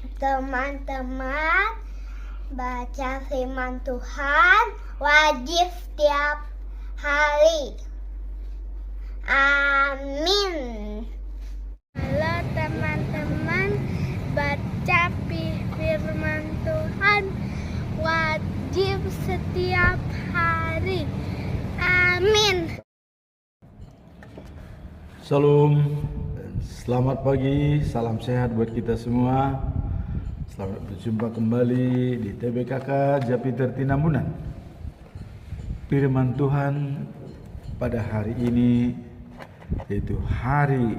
Teman-teman, baca firman Tuhan wajib setiap hari. Amin. Halo teman-teman, baca firman Tuhan wajib setiap hari. Amin. Shalom, selamat pagi, salam sehat buat kita semua. Selamat berjumpa kembali di TBKK Japiter Tinambunan. Firman Tuhan pada hari ini yaitu hari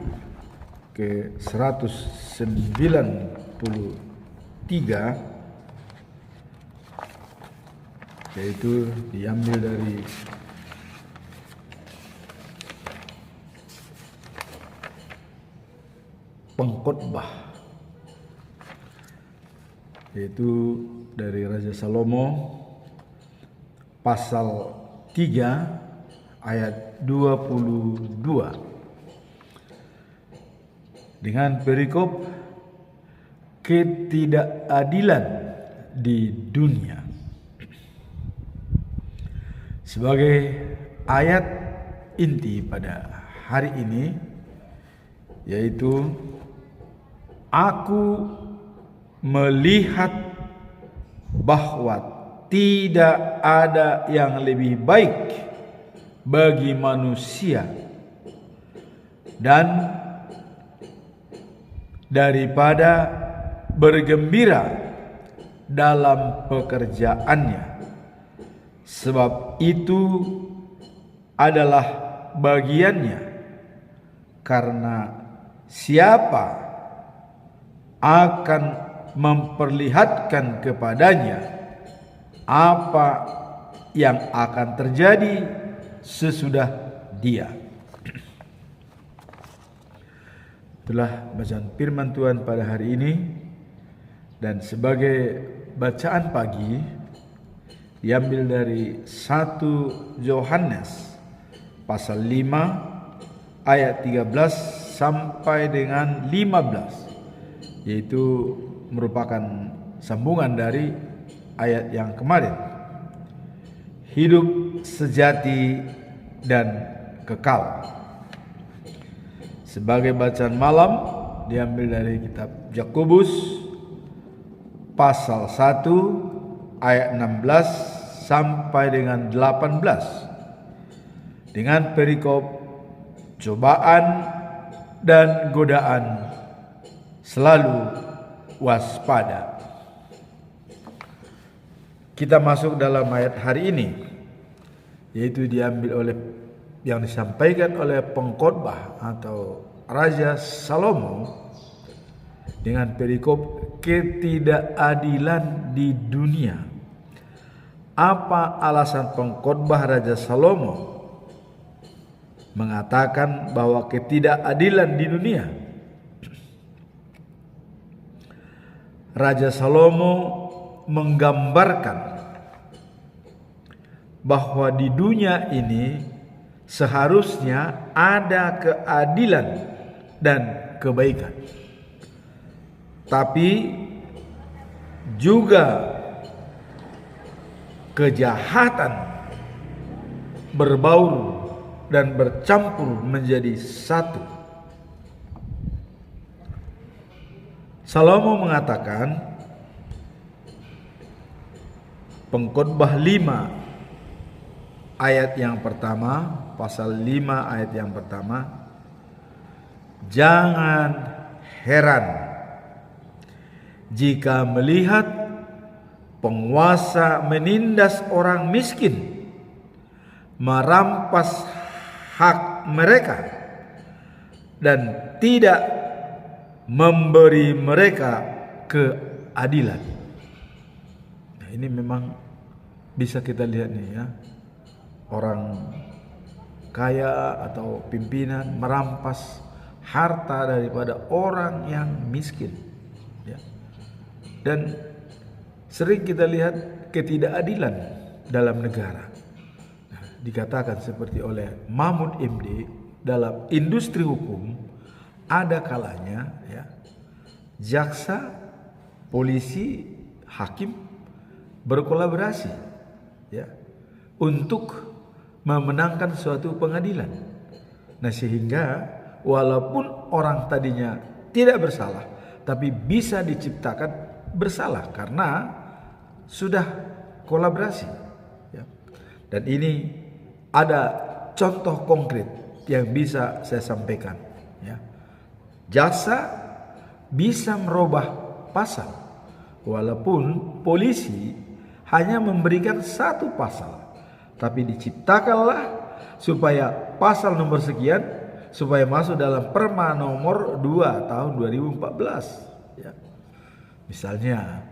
ke-193, yaitu diambil dari Pengkhotbah, yaitu dari Raja Salomo pasal 3 ayat 22 dengan perikop ketidakadilan di dunia. Sebagai ayat inti pada hari ini yaitu aku melihat bahwa tidak ada yang lebih baik bagi manusia dan daripada bergembira dalam pekerjaannya, sebab itu adalah bagiannya, karena siapa akan memperlihatkan kepadanya apa yang akan terjadi sesudah dia. Itulah bacaan firman Tuhan pada hari ini, dan sebagai bacaan pagi diambil dari 1 Yohanes pasal 5 ayat 13 sampai dengan 15, yaitu merupakan sambungan dari ayat yang kemarin. Hidup sejati dan kekal. Sebagai bacaan malam diambil dari kitab Yakobus pasal 1 ayat 16 sampai dengan 18 dengan perikop cobaan dan godaan, selalu waspada. Kita masuk dalam ayat hari ini, yaitu diambil oleh yang disampaikan oleh pengkhotbah atau Raja Salomo dengan perikop ketidakadilan di dunia. Apa alasan pengkhotbah Raja Salomo mengatakan bahwa ketidakadilan di dunia? Raja Salomo menggambarkan bahwa di dunia ini seharusnya ada keadilan dan kebaikan, tapi juga kejahatan berbaur dan bercampur menjadi satu. Salomo mengatakan, Pengkhotbah 5 ayat yang pertama, pasal 5 ayat yang pertama, jangan heran jika melihat penguasa menindas orang miskin, merampas hak mereka, dan tidak memberi mereka keadilan. Nah, ini memang bisa kita lihat nih ya, orang kaya atau pimpinan merampas harta daripada orang yang miskin, ya. Dan sering kita lihat ketidakadilan dalam negara. Nah, dikatakan seperti oleh Mahmud MD dalam industri hukum, ada kalanya ya jaksa polisi, hakim berkolaborasi ya untuk memenangkan suatu pengadilan. Nah, sehingga walaupun orang tadinya tidak bersalah, tapi bisa diciptakan bersalah karena sudah kolaborasi ya. Dan ini ada contoh konkret yang bisa saya sampaikan ya. Jaksa bisa merubah pasal walaupun polisi hanya memberikan satu pasal, tapi diciptakanlah supaya pasal nomor sekian supaya masuk dalam Perma nomor 2 tahun 2014 ya. Misalnya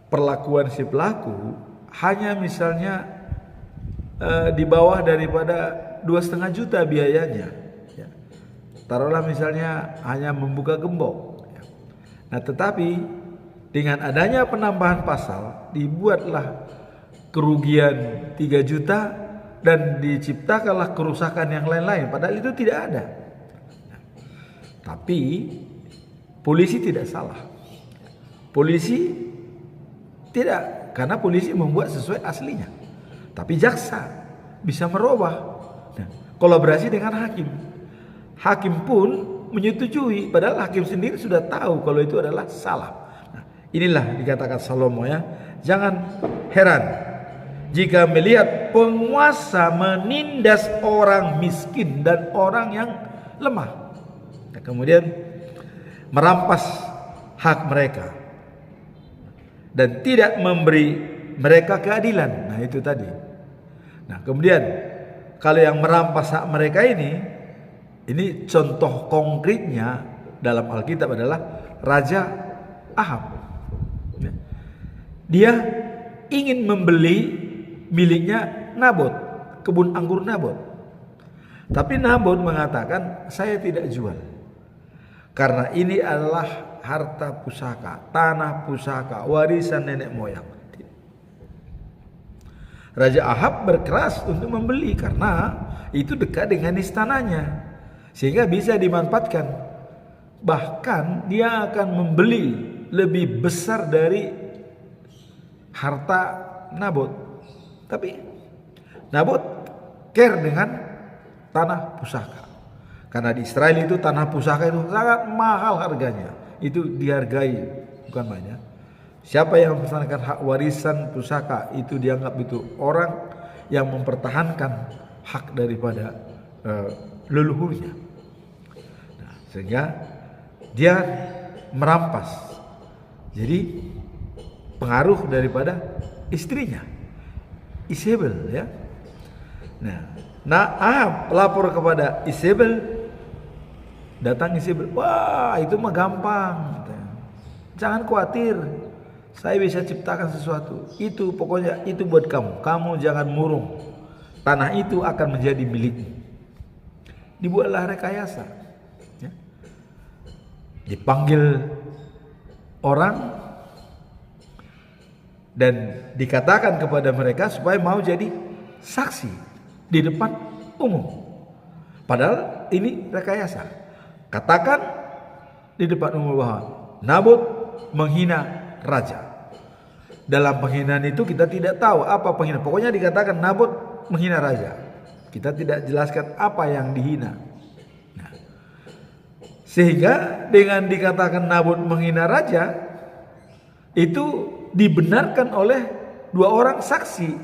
perlakuan si pelaku hanya misalnya di bawah daripada 2,5 juta biayanya ya. Taruhlah misalnya hanya membuka gembok ya. Nah, tetapi dengan adanya penambahan pasal dibuatlah kerugian 3 juta dan diciptakanlah kerusakan yang lain-lain, padahal itu tidak ada. Tapi polisi tidak salah. Polisi tidak, karena polisi membuat sesuai aslinya. Tapi jaksa bisa merubah. Nah, kolaborasi dengan hakim. Hakim pun menyetujui, padahal hakim sendiri sudah tahu kalau itu adalah salah. Nah, inilah dikatakan Salomo ya. Jangan heran jika melihat penguasa menindas orang miskin dan orang yang lemah, nah, kemudian merampas hak mereka dan tidak memberi mereka keadilan. Nah, itu tadi. Nah, kemudian kalau yang merampas hak mereka ini contoh konkretnya dalam Alkitab adalah Raja Ahab. Dia ingin membeli miliknya Nabot, kebun anggur Nabot. Tapi Nabot mengatakan, saya tidak jual. Karena ini adalah harta pusaka, tanah pusaka, warisan nenek moyang. Raja Ahab berkeras untuk membeli karena itu dekat dengan istananya, sehingga bisa dimanfaatkan. Bahkan dia akan membeli lebih besar dari harta Nabot. Tapi Nabot care dengan tanah pusaka. Karena di Israel itu tanah pusaka itu sangat mahal harganya. Itu dihargai bukan banyak. Siapa yang mempertahankan hak warisan pusaka itu dianggap itu orang yang mempertahankan hak daripada leluhurnya. Nah, sehingga dia merampas. Jadi pengaruh daripada istrinya Isabel ya. Nah, Ahab lapor kepada Isabel, datang Isabel, wah itu mah gampang, jangan khawatir, saya bisa ciptakan sesuatu. Itu pokoknya itu buat kamu. Kamu jangan murung. Tanah itu akan menjadi milikmu. Dibuatlah rekayasa. Ya. Dipanggil orang dan dikatakan kepada mereka supaya mau jadi saksi di depan umum. Padahal ini rekayasa. Katakan di depan umum bahwa Nabot menghina raja. Dalam penghinaan itu kita tidak tahu apa penghinaan. Pokoknya dikatakan Nabot menghina raja. Kita tidak jelaskan apa yang dihina. Nah, sehingga dengan dikatakan Nabot menghina raja, itu dibenarkan oleh dua orang saksi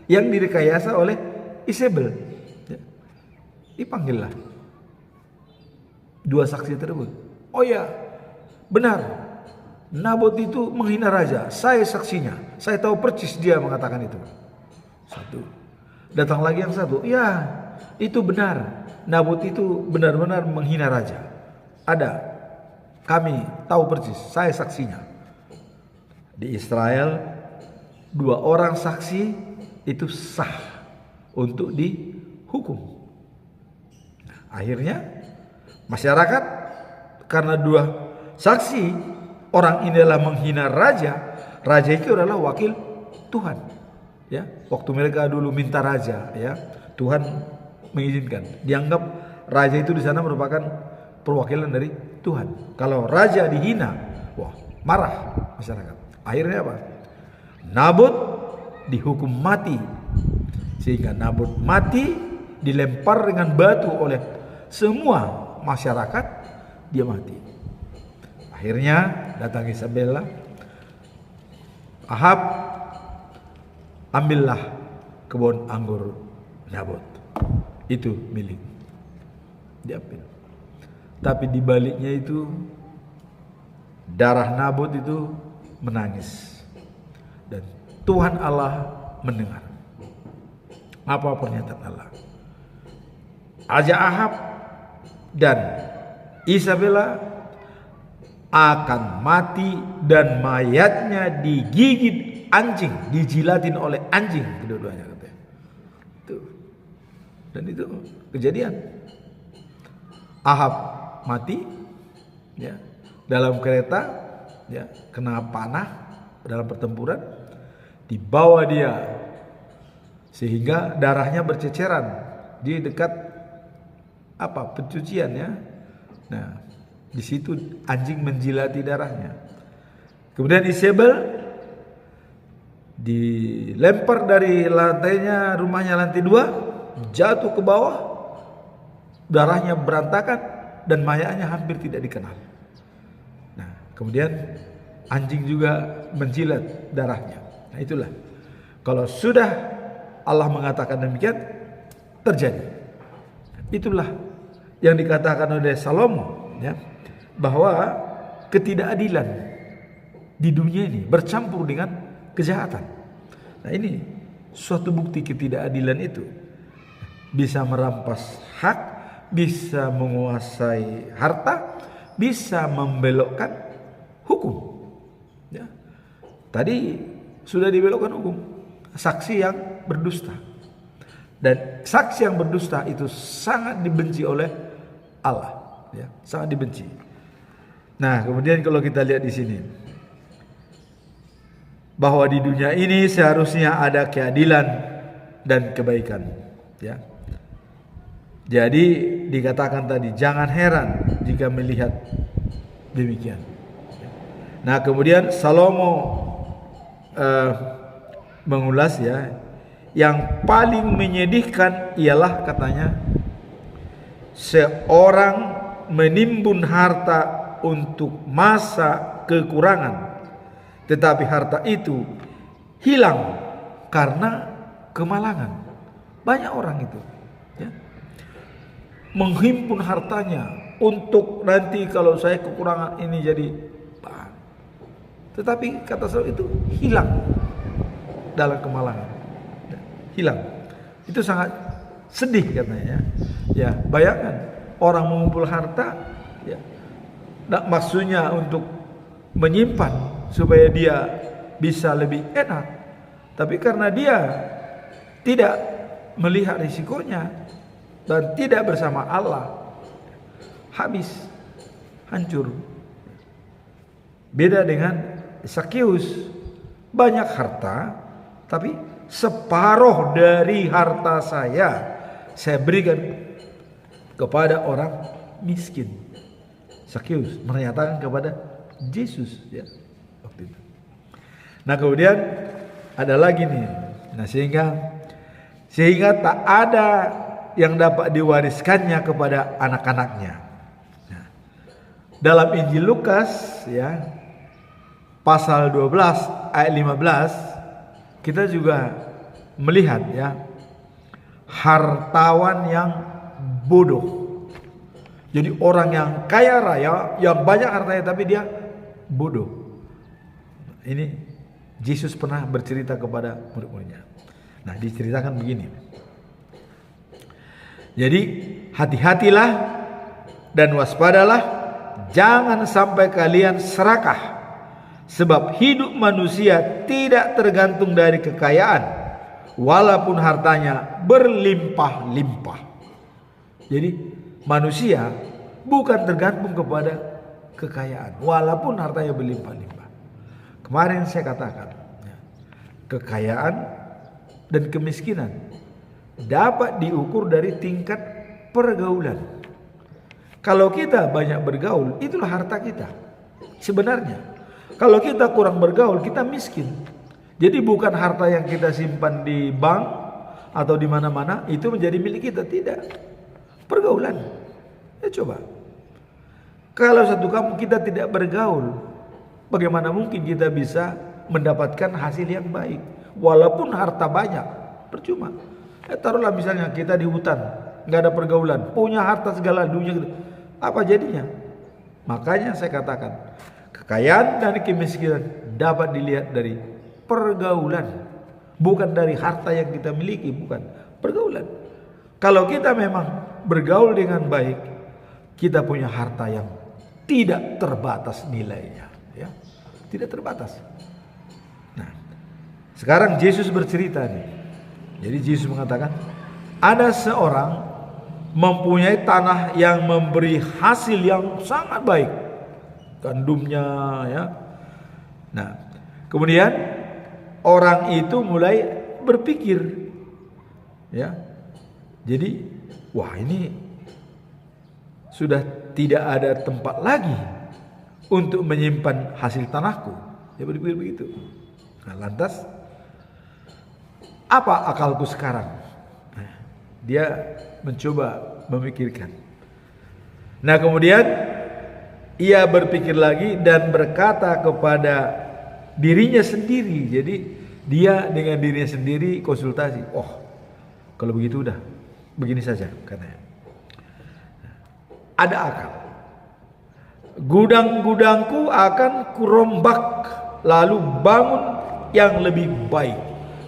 yang direkayasa oleh Isabel. Ya. Dipanggillah dua saksi tersebut. Oh ya, benar. Nabot itu menghina raja. Saya saksinya. Saya tahu persis dia mengatakan itu. Satu. Datang lagi yang satu. Ya, itu benar. Nabot itu benar-benar menghina raja. Ada. Kami tahu persis. Saya saksinya. Di Israel, dua orang saksi itu sah untuk dihukum. Nah, akhirnya masyarakat karena dua saksi orang ini adalah menghina raja. Raja itu adalah wakil Tuhan. Ya, waktu mereka dulu minta raja, ya, Tuhan mengizinkan. Dianggap raja itu di sana merupakan perwakilan dari Tuhan. Kalau raja dihina, wah, marah masyarakat. Akhirnya apa? Nabot dihukum mati, sehingga Nabot mati dilempar dengan batu oleh semua masyarakat, dia mati. Akhirnya datang Isabella, Ahab, ambillah kebun anggur Nabot, itu milik, diambil. Tapi di baliknya itu darah Nabot itu menangis, dan Tuhan Allah mendengar apa pernyataan Allah. Raja Ahab dan Isabella akan mati dan mayatnya digigit anjing, dijilatin oleh anjing kedua-duanya, katanya. Tuh. Dan itu kejadian. Ahab mati, ya, dalam kereta, ya, kena panah dalam pertempuran, dibawa dia sehingga darahnya berceceran di dekat pencucian, ya. Nah, di situ anjing menjilati darahnya. Kemudian Isabel dilempar dari lantainya, rumahnya lantai 2, jatuh ke bawah, darahnya berantakan dan mayatnya hampir tidak dikenal. Nah, kemudian anjing juga menjilat darahnya. Nah, itulah kalau sudah Allah mengatakan demikian, terjadi. Itulah yang dikatakan oleh Salomo, ya, bahwa ketidakadilan di dunia ini bercampur dengan kejahatan. Nah, ini suatu bukti ketidakadilan itu bisa merampas hak, bisa menguasai harta, bisa membelokkan hukum. Ya. Tadi sudah dibelokkan hukum, saksi yang berdusta. Dan saksi yang berdusta itu sangat dibenci oleh Allah, ya, sangat dibenci. Nah, kemudian kalau kita lihat di sini, bahwa di dunia ini seharusnya ada keadilan dan kebaikan, ya. Jadi dikatakan tadi, jangan heran jika melihat demikian. Nah, kemudian Salomo mengulas, ya, yang paling menyedihkan ialah, katanya, seorang menimbun harta untuk masa kekurangan, tetapi harta itu hilang karena kemalangan. Banyak orang itu, ya, menghimpun hartanya untuk nanti kalau saya kekurangan ini jadi bahan. Tetapi kata saya itu hilang dalam kemalangan, hilang. Itu sangat sedih katanya, ya. Bayangkan orang mengumpul harta, ya, maksudnya untuk menyimpan supaya dia bisa lebih enak, tapi karena dia tidak melihat risikonya dan tidak bersama Allah, habis, hancur. Beda dengan Zakheus, banyak harta, tapi separuh dari harta saya berikan kepada orang miskin. Zakheus menyatakan kepada Yesus, ya, waktu itu. Nah, kemudian ada lagi nih. Nah, sehingga tak ada yang dapat diwariskannya kepada anak-anaknya. Nah, dalam Injil Lukas, ya, pasal 12 ayat 15, kita juga melihat, ya, hartawan yang bodoh. Jadi orang yang kaya raya, yang banyak hartanya, tapi dia bodoh. Ini Yesus pernah bercerita kepada murid-muridnya. Nah, diceritakan begini. Jadi hati-hatilah dan waspadalah, jangan sampai kalian serakah, sebab hidup manusia tidak tergantung dari kekayaan, walaupun hartanya berlimpah-limpah. Jadi manusia bukan tergantung kepada kekayaan, walaupun hartanya berlimpah-limpah. Kemarin saya katakan, kekayaan dan kemiskinan dapat diukur dari tingkat pergaulan. Kalau kita banyak bergaul, itulah harta kita. Sebenarnya Kalau kita kurang bergaul, kita miskin. Jadi bukan harta yang kita simpan di bank atau di mana-mana itu menjadi milik kita, tidak. Pergaulan. Ya coba. Kalau satu kampung kita tidak bergaul, bagaimana mungkin kita bisa mendapatkan hasil yang baik? Walaupun harta banyak, percuma. Taruhlah misalnya kita di hutan, nggak ada pergaulan, punya harta segala dunia, apa jadinya? Makanya saya katakan, kekayaan dan kemiskinan dapat dilihat dari pergaulan, bukan dari harta yang kita miliki, bukan pergaulan. Kalau kita memang bergaul dengan baik, kita punya harta yang tidak terbatas nilainya, ya, tidak terbatas. Nah, sekarang Yesus bercerita nih. Jadi Yesus mengatakan, ada seorang mempunyai tanah yang memberi hasil yang sangat baik, gandumnya, ya. Nah, kemudian orang itu mulai berpikir, ya. Jadi, wah ini sudah tidak ada tempat lagi untuk menyimpan hasil tanahku. Dia berpikir begitu. Nah, lantas apa akalku sekarang? Nah, dia mencoba memikirkan. Nah, kemudian ia berpikir lagi dan berkata kepada dirinya sendiri. Jadi dia dengan dirinya sendiri konsultasi. Oh, kalau begitu udah begini saja katanya. Ada akal. Gudang-gudangku akan kurombak, lalu bangun yang lebih baik.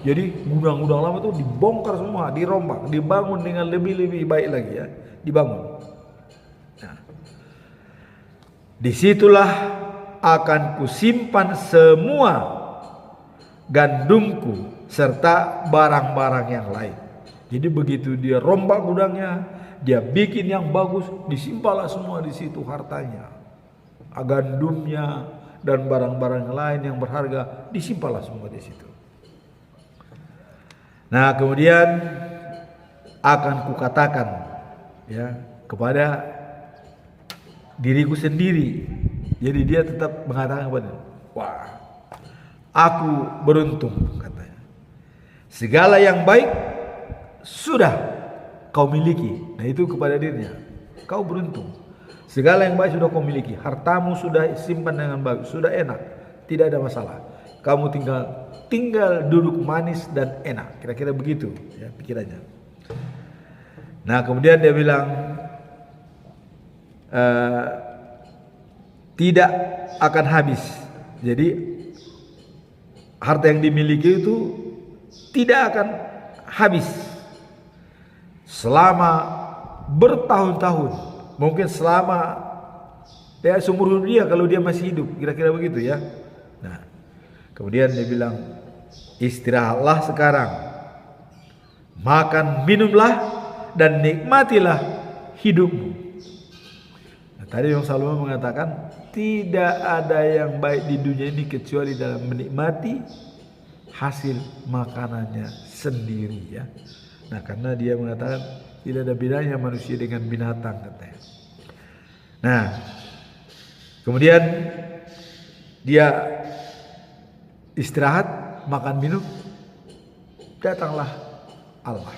Jadi gudang-gudang lama itu dibongkar semua, dirombak, dibangun dengan lebih baik lagi, ya, dibangun. Nah, disitulah akan kusimpan semua gandumku serta barang-barang yang lain. Jadi begitu dia rombak gudangnya, dia bikin yang bagus, disimpanlah semua di situ hartanya, gandumnya dan barang-barang lain yang berharga, disimpanlah semua di situ. Nah, kemudian akan kukatakan, ya, kepada diriku sendiri. Jadi dia tetap mengatakan kepada, wah, aku beruntung, katanya. Segala yang baik sudah kau miliki. Nah, itu kepada dirinya. Kau beruntung. Segala yang baik sudah kau miliki. Hartamu sudah simpan dengan baik, sudah enak, tidak ada masalah. Kamu tinggal duduk manis dan enak. Kira-kira begitu, ya, pikirannya. Nah, kemudian dia bilang, tidak akan habis. Jadi harta yang dimiliki itu tidak akan habis selama bertahun-tahun. Mungkin selama ya seumur hidup dia kalau dia masih hidup, kira-kira begitu, ya. Nah, kemudian dia bilang, istirahatlah sekarang, makan minumlah dan nikmatilah hidupmu. Nah, tadi Yang Salomo mengatakan tidak ada yang baik di dunia ini kecuali dalam menikmati hasil makanannya sendiri, ya. Nah, karena dia mengatakan tidak ada bedanya manusia dengan binatang, katanya. Nah, kemudian dia istirahat, makan minum, datanglah Allah.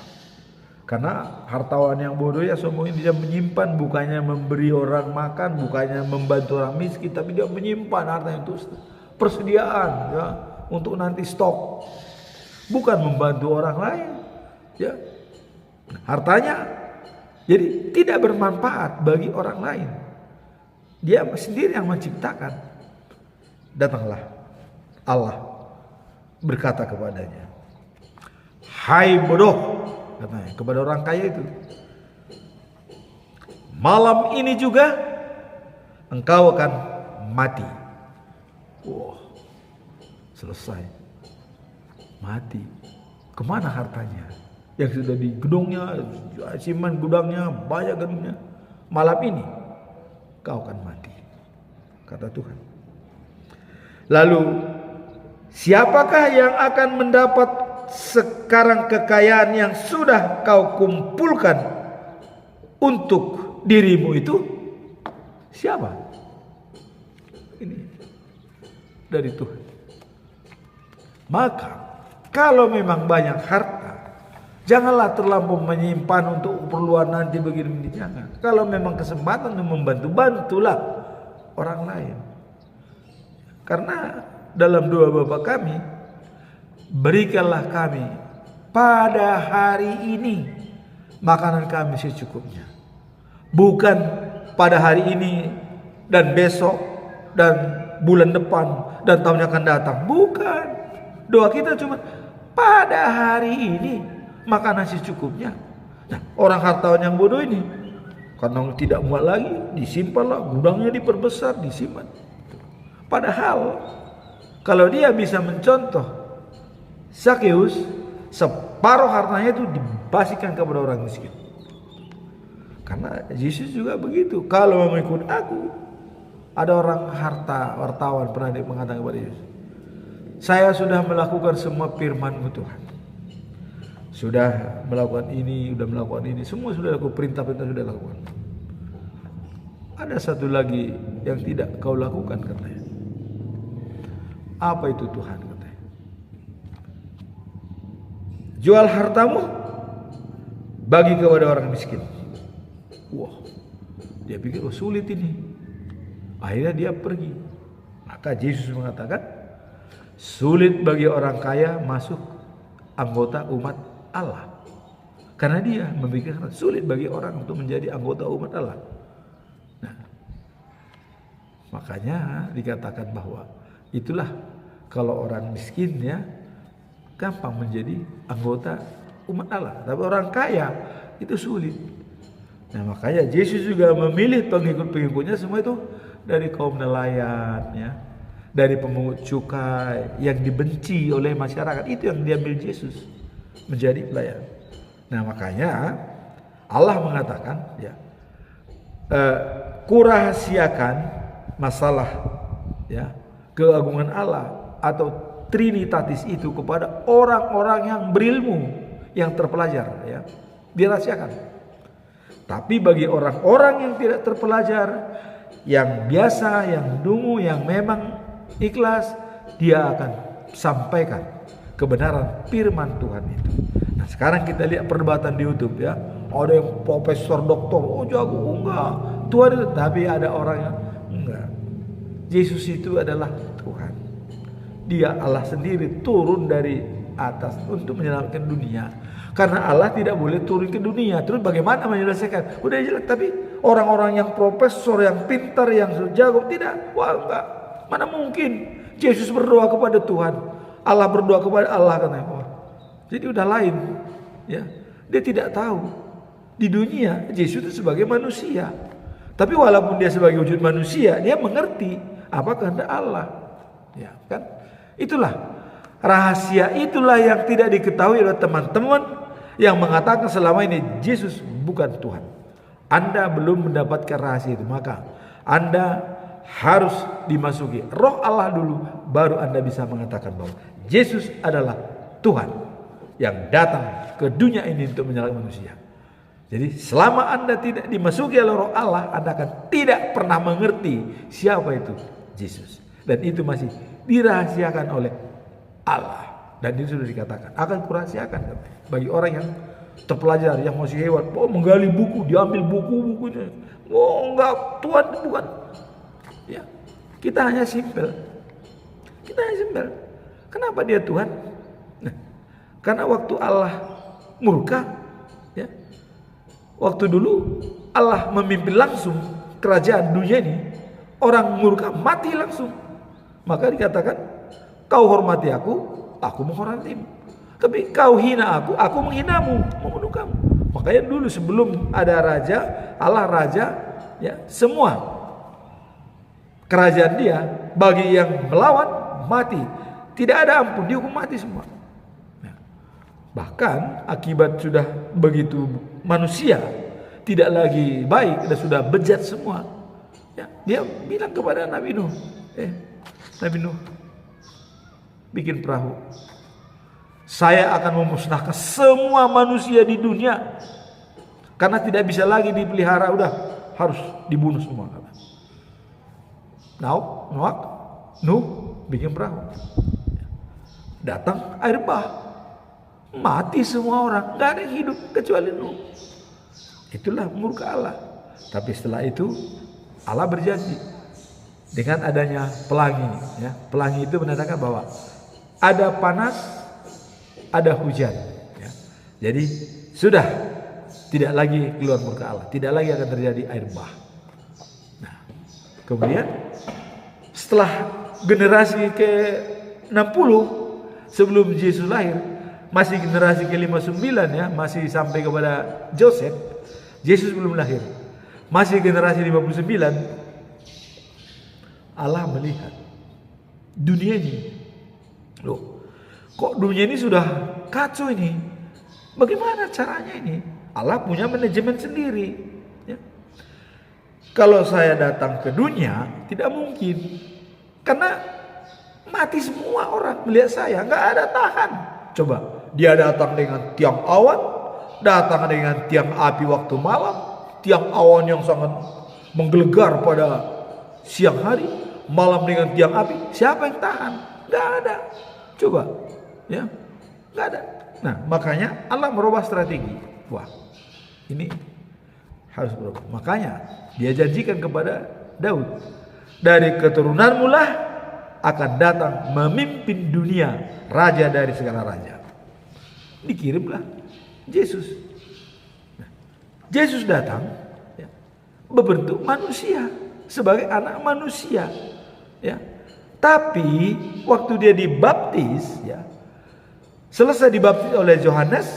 Karena hartawan yang bodoh ya semuanya dia menyimpan, bukannya memberi orang makan, bukannya membantu orang miskin, tapi dia menyimpan harta itu persediaan, ya, untuk nanti stok, bukan membantu orang lain, ya. Hartanya jadi tidak bermanfaat bagi orang lain. Dia sendiri yang menciptakan. Datanglah Allah berkata kepadanya, hai bodoh, katanya kepada orang kaya itu, malam ini juga engkau akan mati. Wah, selesai, mati. Kemana hartanya yang sudah di gedungnya, simpan gudangnya, banyak gedungnya? Malam ini kau akan mati, kata Tuhan. Lalu siapakah yang akan mendapat sekarang kekayaan yang sudah kau kumpulkan untuk dirimu itu? Siapa? Ini dari Tuhan. Maka kalau memang banyak harta, janganlah terlampau menyimpan untuk keperluan nanti begini. Jangan. Kalau memang kesempatan untuk membantu, bantulah orang lain. Karena dalam doa Bapa kami, berikanlah kami pada hari ini makanan kami secukupnya. Bukan pada hari ini dan besok dan bulan depan dan tahun yang akan datang. Bukan. Doa kita cuma pada hari ini makanan secukupnya. Nah, orang hartawan yang bodoh ini karena tidak muat lagi, disimpanlah, gudangnya diperbesar, disimpan. Padahal kalau dia bisa mencontoh Zakeus, separuh hartanya itu dibasikan kepada orang miskin. Karena Yesus juga begitu. Kalau mau ikut aku, ada orang wartawan pernah mengatakan kepada Yesus, saya sudah melakukan semua firman-Mu Tuhan. Sudah melakukan ini, sudah melakukan ini, semua sudah lakukan, perintah-perintah sudah lakukan. Ada satu lagi yang tidak kau lakukan, katanya. Apa itu Tuhan, katanya? Jual hartamu, bagi kepada orang miskin. Wah, dia pikir sulit ini. Akhirnya dia pergi. Maka Yesus mengatakan, sulit bagi orang kaya masuk anggota umat Allah. Karena dia memikirkan sulit bagi orang untuk menjadi anggota umat Allah. Nah, makanya dikatakan bahwa itulah kalau orang miskin ya gampang menjadi anggota umat Allah. Tapi orang kaya itu sulit. Nah, makanya Yesus juga memilih pengikut-pengikutnya semua itu dari kaum nelayan ya, dari pemungut cukai yang dibenci oleh masyarakat. Itu yang diambil Yesus menjadi pelayan. Nah, makanya Allah mengatakan ya, kurahasiakan masalah ya keagungan Allah atau Trinitatis itu kepada orang-orang yang berilmu, yang terpelajar ya, dirahasiakan. Tapi bagi orang-orang yang tidak terpelajar, yang biasa, yang dungu, yang memang ikhlas, dia akan sampaikan kebenaran firman Tuhan itu. Nah, sekarang kita lihat perdebatan di YouTube ya. Ada yang profesor, doktor, oh jago, enggak. Tuhan itu, tapi ada orang yang enggak. Yesus itu adalah Tuhan. Dia Allah sendiri turun dari atas untuk menyelamatkan dunia. Karena Allah tidak boleh turun ke dunia. Terus bagaimana menyelesaikan? Udah jelas. Tapi orang-orang yang profesor, yang pintar, yang jago tidak. Wah enggak. Mana mungkin Yesus berdoa kepada Tuhan, Allah berdoa kepada Allah, katanya. Wah, jadi udah lain. Ya, dia tidak tahu di dunia Yesus itu sebagai manusia. Tapi walaupun dia sebagai wujud manusia, dia mengerti apa kehendak Allah. Ya kan? Itulah rahasia, itulah yang tidak diketahui oleh teman-teman yang mengatakan selama ini Yesus bukan Tuhan. Anda belum mendapatkan rahasia itu, maka Anda harus dimasuki Roh Allah dulu, baru Anda bisa mengatakan bahwa Yesus adalah Tuhan yang datang ke dunia ini untuk menyelamatkan manusia. Jadi selama Anda tidak dimasuki oleh Roh Allah, Anda akan tidak pernah mengerti siapa itu Yesus. Dan itu masih dirahasiakan oleh Allah. Dan itu sudah dikatakan akan kurahasiakan bagi orang yang terpelajar, yang masih hebat. Oh, menggali buku, diambil buku-bukunya. Oh enggak, Tuhan bukan. Ya, kita hanya simpel. Kita hanya simpel. Kenapa dia Tuhan? Nah, karena waktu Allah murka, ya, waktu dulu Allah memimpin langsung kerajaan dunia ini, orang murka mati langsung. Maka dikatakan, kau hormati aku menghormatimu. Tapi kau hina aku menghinamu, membunuh kamu. Makanya dulu sebelum ada raja, Allah raja, ya, semua kerajaan dia bagi yang melawan mati, tidak ada ampun, dihukum mati semua. Nah, bahkan akibat sudah begitu manusia tidak lagi baik dan sudah bejat semua, ya, dia bilang kepada Nabi Nuh, Nabi Nuh, bikin perahu. Saya akan memusnahkan semua manusia di dunia karena tidak bisa lagi dipelihara, udah harus dibunuh semua. Nuh bikin perahu. Datang air bah, mati semua orang, nggak ada yang hidup kecuali Nuh. Itulah murka Allah. Tapi setelah itu Allah berjanji dengan adanya pelangi. Ya, pelangi itu menandakan bahwa ada panas, ada hujan. Ya. Jadi sudah tidak lagi keluar murka Allah, tidak lagi akan terjadi air bah. Nah, kemudian setelah generasi ke-60 sebelum Yesus lahir, masih generasi ke-59 ya, masih sampai kepada Joseph, Yesus belum lahir. Masih generasi 59, Allah melihat dunia ini. Loh, kok dunia ini sudah kacau ini? Bagaimana caranya ini? Allah punya manajemen sendiri. Ya. Kalau saya datang ke dunia, tidak mungkin. Karena mati semua orang melihat saya, nggak ada tahan. Coba, dia datang dengan tiang awan, datang dengan tiang api waktu malam, tiang awan yang sangat menggelegar pada siang hari, malam dengan tiang api. Siapa yang tahan? Nggak ada. Coba, ya, nggak ada. Nah, makanya Allah merubah strategi. Wah, ini harus berubah. Makanya dia janjikan kepada Daud, dari keturunanmu lah akan datang memimpin dunia, raja dari segala raja. Dikirimlah Yesus. Nah, Yesus datang ya, berbentuk manusia, sebagai anak manusia. Ya. Tapi waktu dia dibaptis, ya, selesai dibaptis oleh Yohanes,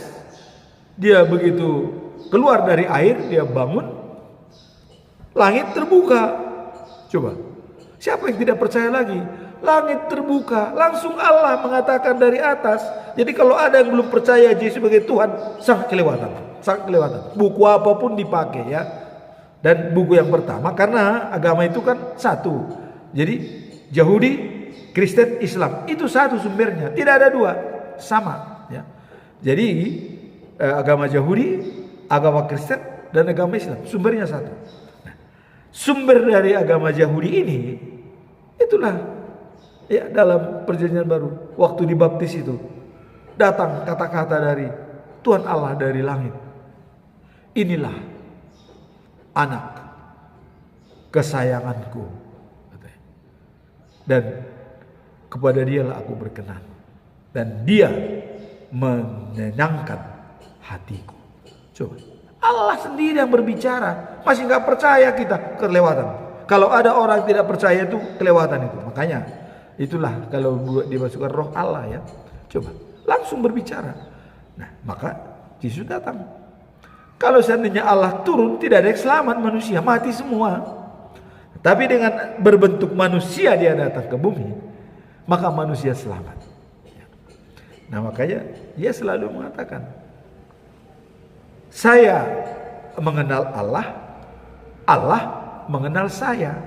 dia begitu keluar dari air, dia bangun, langit terbuka. Coba, siapa yang tidak percaya lagi? Langit terbuka, langsung Allah mengatakan dari atas. Jadi kalau ada yang belum percaya Yesus sebagai Tuhan, sangat kelewatan, sangat kelewatan. Buku apapun dipakai ya. Dan buku yang pertama, karena agama itu kan satu. Jadi Yahudi, Kristen, Islam itu satu sumbernya, tidak ada dua, sama. Ya. Jadi agama Yahudi, agama Kristen, dan agama Islam sumbernya satu. Nah, sumber dari agama Yahudi ini, itulah ya dalam perjanjian baru. Waktu dibaptis itu datang kata-kata dari Tuhan Allah dari langit. Inilah anak kesayanganku. Dan kepada dialah aku berkenan. Dan dia menyenangkan hatiku. Coba, Allah sendiri yang berbicara. Masih gak percaya kita, kelewatan. Kalau ada orang tidak percaya itu kelewatan itu. Makanya itulah kalau dimasukkan roh Allah ya. Coba, langsung berbicara. Nah, maka Yesus datang. Kalau seandainya Allah turun, tidak ada yang selamat, manusia mati semua. Tapi dengan berbentuk manusia dia datang ke bumi, maka manusia selamat. Nah, makanya dia selalu mengatakan, saya mengenal Allah, Allah mengenal saya.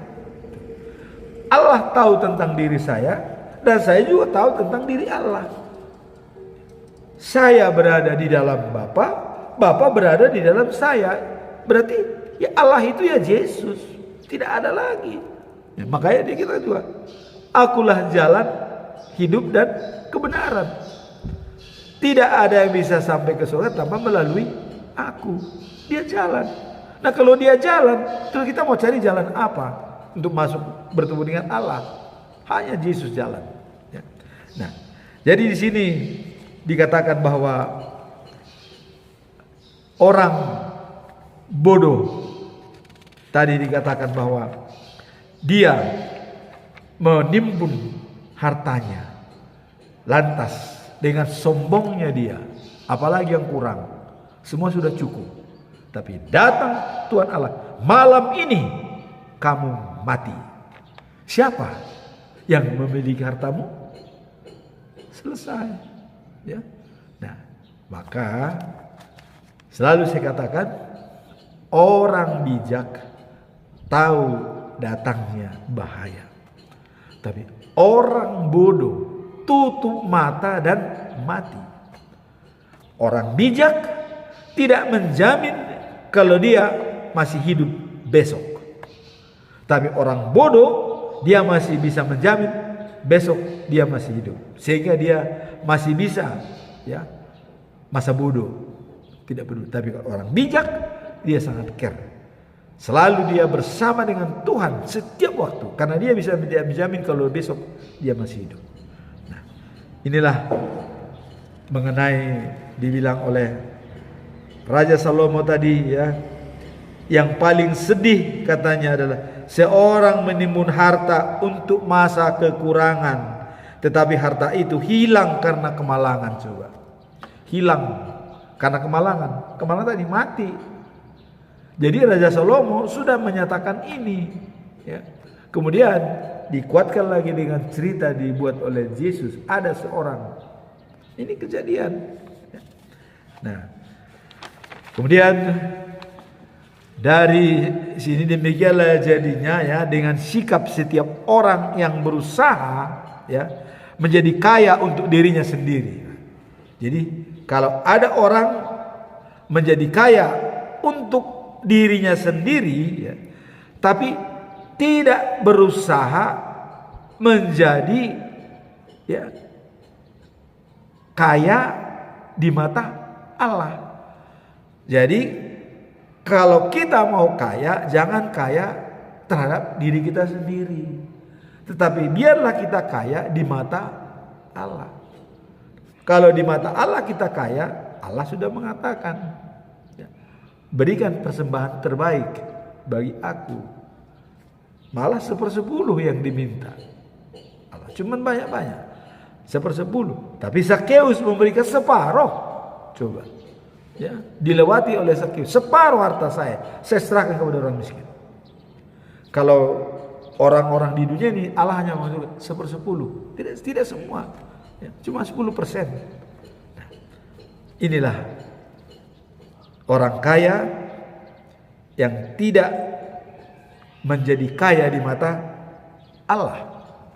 Allah tahu tentang diri saya, dan saya juga tahu tentang diri Allah. Saya berada di dalam Bapa, Bapa berada di dalam saya. Berarti ya Allah itu ya Yesus. Tidak ada lagi. Ya, makanya dia kita juga, akulah jalan, hidup dan kebenaran. Tidak ada yang bisa sampai ke surga tanpa melalui aku. Dia jalan. Nah, kalau dia jalan, terus kita mau cari jalan apa untuk masuk bertemu dengan Allah? Hanya Yesus jalan. Ya. Nah, jadi di sini dikatakan bahwa orang bodoh, tadi dikatakan bahwa dia menimbun hartanya, lantas dengan sombongnya dia, apalagi yang kurang, semua sudah cukup. Tapi datang Tuhan Allah, malam ini kamu mati. Siapa yang memiliki hartamu? Selesai. Ya. Nah, maka selalu saya katakan, orang bijak tahu datangnya bahaya. Tapi orang bodoh tutup mata dan mati. Orang bijak tidak menjamin kalau dia masih hidup besok. Tapi orang bodoh dia masih bisa menjamin besok dia masih hidup, sehingga dia masih bisa ya masa bodoh tidak peduli. Tapi kalau orang bijak, dia sangat care, selalu dia bersama dengan Tuhan setiap waktu, karena dia bisa menjamin kalau besok dia masih hidup. Nah, inilah mengenai dibilang oleh Raja Salomo tadi ya, yang paling sedih katanya adalah seorang menimbun harta untuk masa kekurangan, tetapi harta itu hilang karena kemalangan. Coba, hilang karena kemalangan. Kemalangan tadi mati. Jadi Raja Salomo sudah menyatakan ini ya. Kemudian dikuatkan lagi dengan cerita dibuat oleh Yesus. Ada seorang, ini kejadian. Nah, kemudian dari sini demikianlah jadinya ya, dengan sikap setiap orang yang berusaha ya menjadi kaya untuk dirinya sendiri. Jadi kalau ada orang menjadi kaya untuk dirinya sendiri ya, tapi tidak berusaha menjadi ya kaya di mata Allah. Jadi kalau kita mau kaya, jangan kaya terhadap diri kita sendiri, tetapi biarlah kita kaya di mata Allah. Kalau di mata Allah kita kaya, Allah sudah mengatakan, ya, berikan persembahan terbaik bagi aku. Malah 1/10 yang diminta. Allah cuman banyak-banyak 1/10, tapi Zakheus memberikan separuh. Coba, ya, dilewati oleh Zakheus, separuh harta saya serahkan kepada orang miskin. Kalau orang-orang di dunia ini Allah hanya mau 1/10, tidak semua ya, cuma 10%. Nah, inilah orang kaya yang tidak menjadi kaya di mata Allah,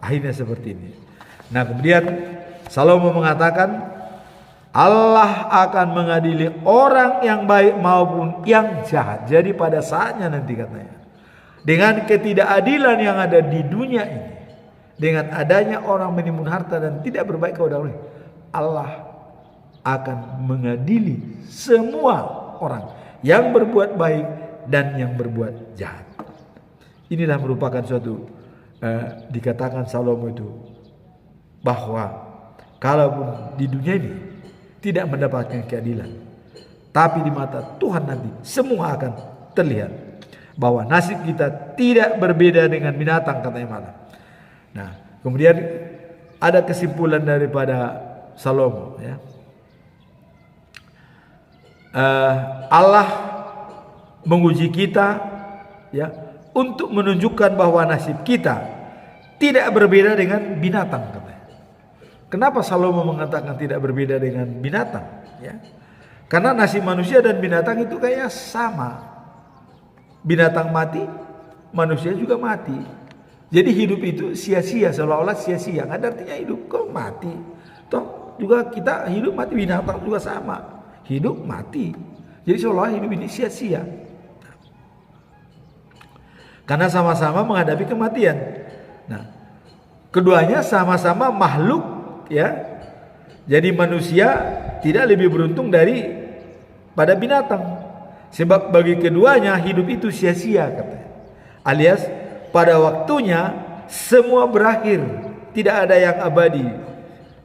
akhirnya seperti ini. Nah, kemudian Salomo mengatakan Allah akan mengadili orang yang baik maupun yang jahat. Jadi pada saatnya nanti katanya, dengan ketidakadilan yang ada di dunia ini, dengan adanya orang menimbun harta dan tidak berbaik kepada orang, Allah akan mengadili semua orang yang berbuat baik dan yang berbuat jahat. Inilah merupakan suatu dikatakan Salomo itu bahwa kalaupun di dunia ini tidak mendapatkan keadilan, tapi di mata Tuhan nanti semua akan terlihat bahwa nasib kita tidak berbeda dengan binatang, katanya malah. Nah, kemudian ada kesimpulan daripada Salomo ya. Allah menguji kita ya untuk menunjukkan bahwa nasib kita tidak berbeda dengan binatang, katanya. Kenapa Salomo mengatakan tidak berbeda dengan binatang? Ya, karena nasib manusia dan binatang itu kayak sama. Binatang mati, manusia juga mati. Jadi hidup itu sia-sia, seolah-olah sia-sia. Nggak ada artinya hidup, kok mati. Toh juga kita hidup mati, binatang juga sama. Hidup mati. Jadi seolah-olah hidup ini sia-sia. Karena sama-sama menghadapi kematian. Nah, keduanya sama-sama makhluk ya. Jadi manusia tidak lebih beruntung daripada binatang, sebab bagi keduanya hidup itu sia-sia, katanya. Alias pada waktunya semua berakhir, tidak ada yang abadi.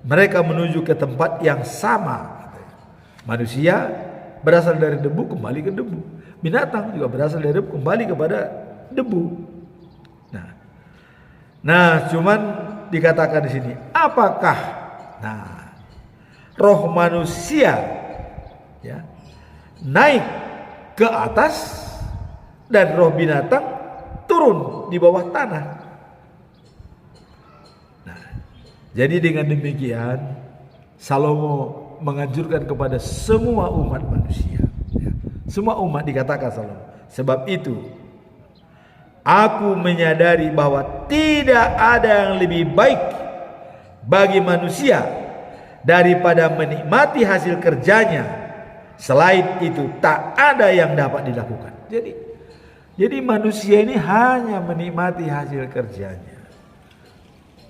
Mereka menuju ke tempat yang sama, katanya. Manusia berasal dari debu, kembali ke debu. Binatang juga berasal dari debu, kembali kepada debu. Nah, cuman dikatakan di sini, apakah roh manusia ya naik ke atas dan roh binatang turun di bawah tanah. Nah, jadi dengan demikian Salomo menganjurkan kepada semua umat manusia ya. Semua umat dikatakan Salomo, sebab itu aku menyadari bahwa tidak ada yang lebih baik bagi manusia daripada menikmati hasil kerjanya. Selain itu tak ada yang dapat dilakukan. Jadi manusia ini hanya menikmati hasil kerjanya.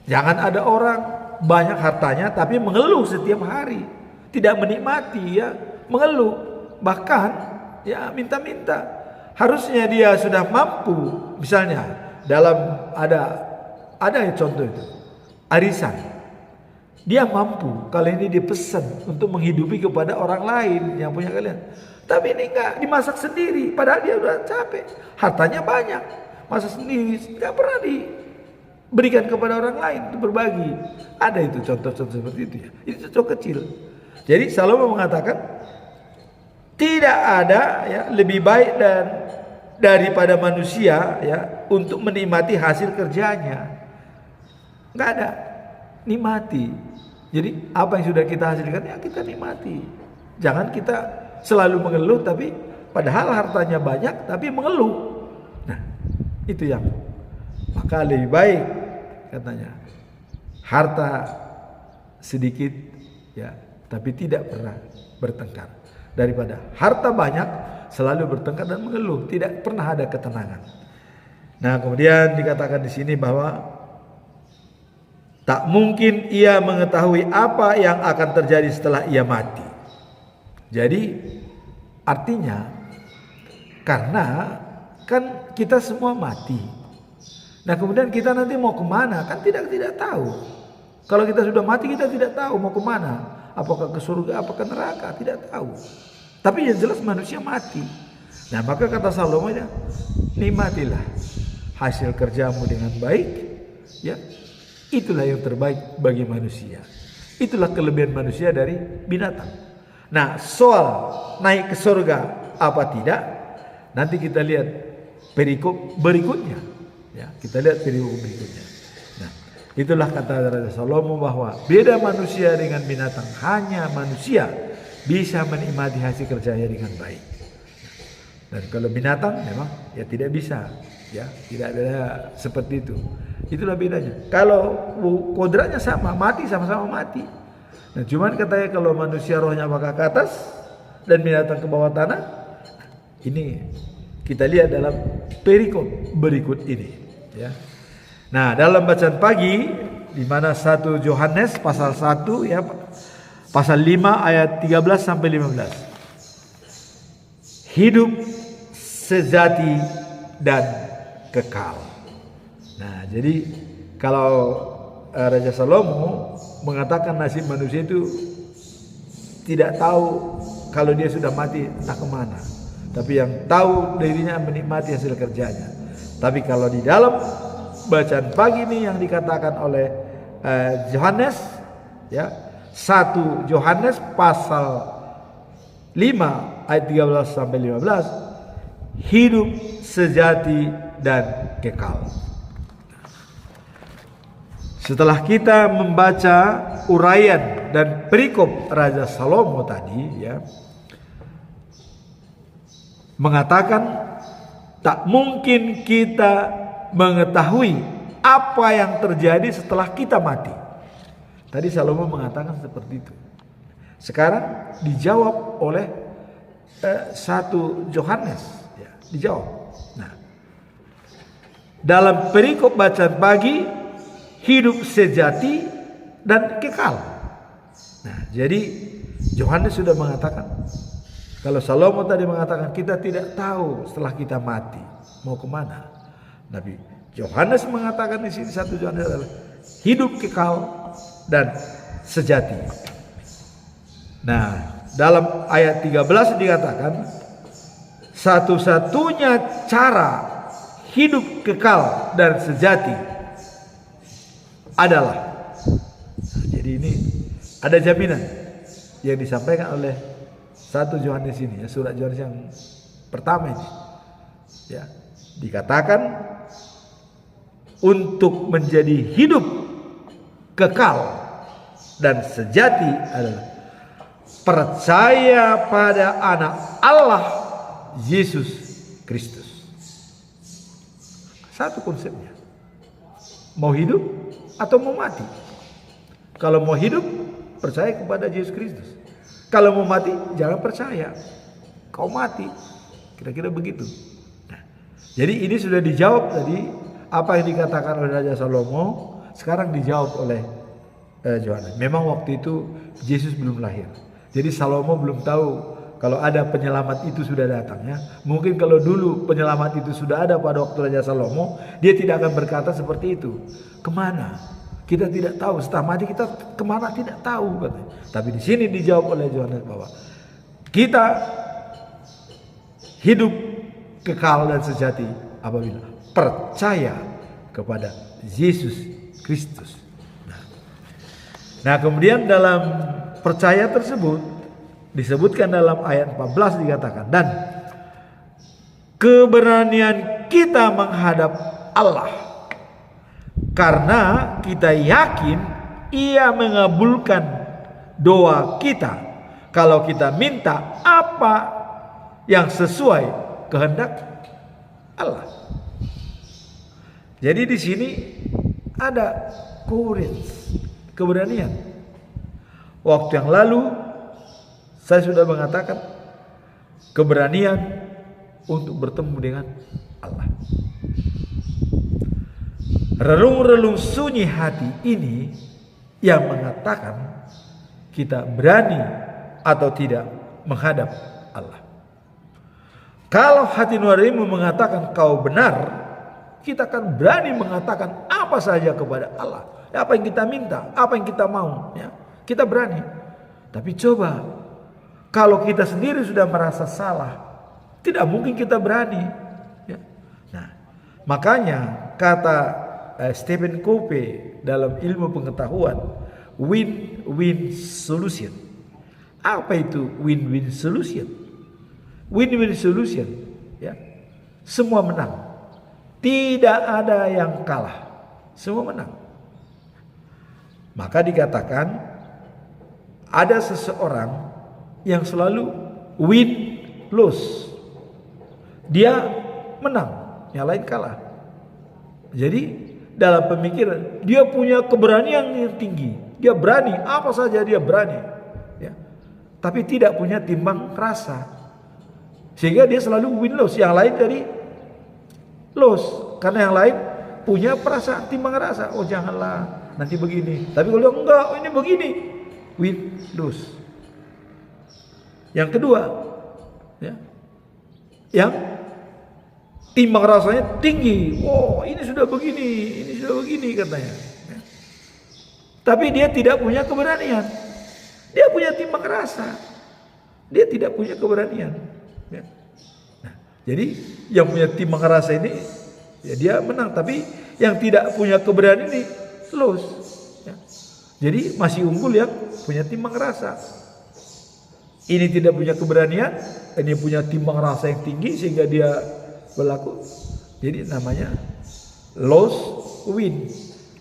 Jangan ada orang banyak hartanya tapi mengeluh setiap hari, tidak menikmati, ya, mengeluh, bahkan ya minta-minta. Harusnya dia sudah mampu, misalnya dalam ada contoh itu, arisan. Dia mampu, kali ini dia pesan untuk menghidupi kepada orang lain yang punya kalian. Tapi ini enggak, dimasak sendiri, padahal dia udah capek. Hartanya banyak, masak sendiri, enggak pernah diberikan kepada orang lain untuk berbagi. Ada itu contoh-contoh seperti itu ya. Itu contoh kecil. Jadi Salomo mengatakan tidak ada ya lebih baik daripada manusia ya untuk menikmati hasil kerjanya. Enggak ada, nikmati. Jadi apa yang sudah kita hasilkan ya kita nikmati. Jangan kita selalu mengeluh tapi padahal hartanya banyak tapi mengeluh. Nah, itu yang maka lebih baik katanya harta sedikit ya tapi tidak pernah bertengkar daripada harta banyak selalu bertengkar dan mengeluh, tidak pernah ada ketenangan. Nah, kemudian dikatakan di sini bahwa tak mungkin ia mengetahui apa yang akan terjadi setelah ia mati. Jadi artinya karena kan kita semua mati. Nah kemudian kita nanti mau kemana kan tidak tahu. Kalau kita sudah mati kita tidak tahu mau kemana. Apakah ke surga, apakah ke neraka, tidak tahu. Tapi yang jelas manusia mati. Nah maka kata Salomo ya, nikmatilah hasil kerjamu dengan baik, ya. Itulah yang terbaik bagi manusia. Itulah kelebihan manusia dari binatang. Nah, soal naik ke surga apa tidak, nanti kita lihat perikop berikutnya. Ya, kita lihat perikop berikutnya. Nah, itulah kata Raja Salomo bahwa beda manusia dengan binatang. Hanya manusia bisa menikmati hasil kerjanya dengan baik. Dan kalau binatang memang ya tidak bisa. Ya, tidak ada seperti itu. Itulah bedanya. Kalau kodratnya sama, mati sama-sama mati. Nah, cuman katanya kalau manusia rohnya bakal ke atas dan binatang ke bawah tanah. Ini kita lihat dalam perikop berikut ini, ya. Nah, dalam bacaan pagi di mana 1 Yohanes pasal 1 ya, pasal 5 ayat 13 sampai 15. Hidup sejati dan kekal. Nah, jadi kalau Raja Salomo mengatakan nasib manusia itu tidak tahu kalau dia sudah mati entah kemana, tapi yang tahu dirinya menikmati hasil kerjanya. Tapi kalau di dalam bacaan pagi ini yang dikatakan oleh Yohanes, ya 1 Yohanes pasal 5 ayat 13 sampai 15, hidup sejati dan kekal. Setelah kita membaca uraian dan perikop Raja Salomo tadi, ya, mengatakan tak mungkin kita mengetahui apa yang terjadi setelah kita mati. Tadi Salomo mengatakan seperti itu. Sekarang dijawab oleh 1 Yohanes, ya, dijawab. Nah, dalam perikop bacaan pagi, hidup sejati dan kekal. Nah, jadi Yohanes sudah mengatakan, kalau Salomo tadi mengatakan kita tidak tahu setelah kita mati mau kemana. Nabi Yohanes mengatakan di sini 1 Yohanes adalah hidup kekal dan sejati. Nah, dalam ayat 13 dikatakan satu-satunya cara hidup kekal dan sejati adalah. Nah, jadi ini ada jaminan yang disampaikan oleh 1 Yohanes ini, ya, surat Yohanes yang pertama ini, ya, dikatakan untuk menjadi hidup kekal dan sejati adalah percaya pada Anak Allah Yesus Kristus. Satu konsepnya, mau hidup atau mau mati. Kalau mau hidup, percaya kepada Yesus Kristus. Kalau mau mati, jangan percaya kau mati. Kira-kira begitu. Nah, jadi ini sudah dijawab tadi apa yang dikatakan oleh Raja Salomo sekarang dijawab oleh Yohanes. Memang waktu itu Yesus belum lahir. Jadi Salomo belum tahu kalau ada penyelamat itu sudah datang ya. Mungkin kalau dulu penyelamat itu sudah ada pada waktu Raja Salomo, dia tidak akan berkata seperti itu. Kemana? Kita tidak tahu. Setelah mati kita kemana tidak tahu katanya. Tapi di sini dijawab oleh Yohanes bahwa kita hidup kekal dan sejati apabila percaya kepada Yesus Kristus. Nah, kemudian dalam percaya tersebut disebutkan dalam ayat 14 dikatakan, dan keberanian kita menghadap Allah karena kita yakin Ia mengabulkan doa kita kalau kita minta apa yang sesuai kehendak Allah. Jadi di sini ada courage, keberanian. Waktu yang lalu saya sudah mengatakan keberanian untuk bertemu dengan Allah. Relung-relung sunyi hati ini yang mengatakan kita berani atau tidak menghadap Allah. Kalau hati nuranimu mengatakan kau benar, kita akan berani mengatakan apa saja kepada Allah. Apa yang kita minta, apa yang kita mau, ya, kita berani. Tapi coba kalau kita sendiri sudah merasa salah, tidak mungkin kita berani. Ya. Nah, makanya kata Stephen Covey dalam ilmu pengetahuan, win-win solution. Apa itu win-win solution? Win-win solution, ya, semua menang. Tidak ada yang kalah, semua menang. Maka dikatakan ada seseorang yang selalu win lose. Dia menang, yang lain kalah. Jadi dalam pemikiran dia punya keberanian yang tinggi. Dia berani, apa saja dia berani. Ya. Tapi tidak punya timbang rasa. Sehingga dia selalu win lose, yang lain dari loss. Karena yang lain punya perasaan timbang rasa. Oh janganlah, nanti begini. Tapi kalau enggak, oh ini begini, win lose. Yang kedua, ya, yang timbang rasanya tinggi. Oh ini sudah begini, ini sudah begini katanya. Ya. Tapi dia tidak punya keberanian. Dia punya timbang rasa. Dia tidak punya keberanian. Ya. Nah, jadi yang punya timbang rasa ini, ya dia menang. Tapi yang tidak punya keberanian ini lose. Ya. Jadi masih unggul yang punya timbang rasa. Ini tidak punya keberanian, ini punya timbang rasa yang tinggi sehingga dia berlaku. Jadi namanya lose win.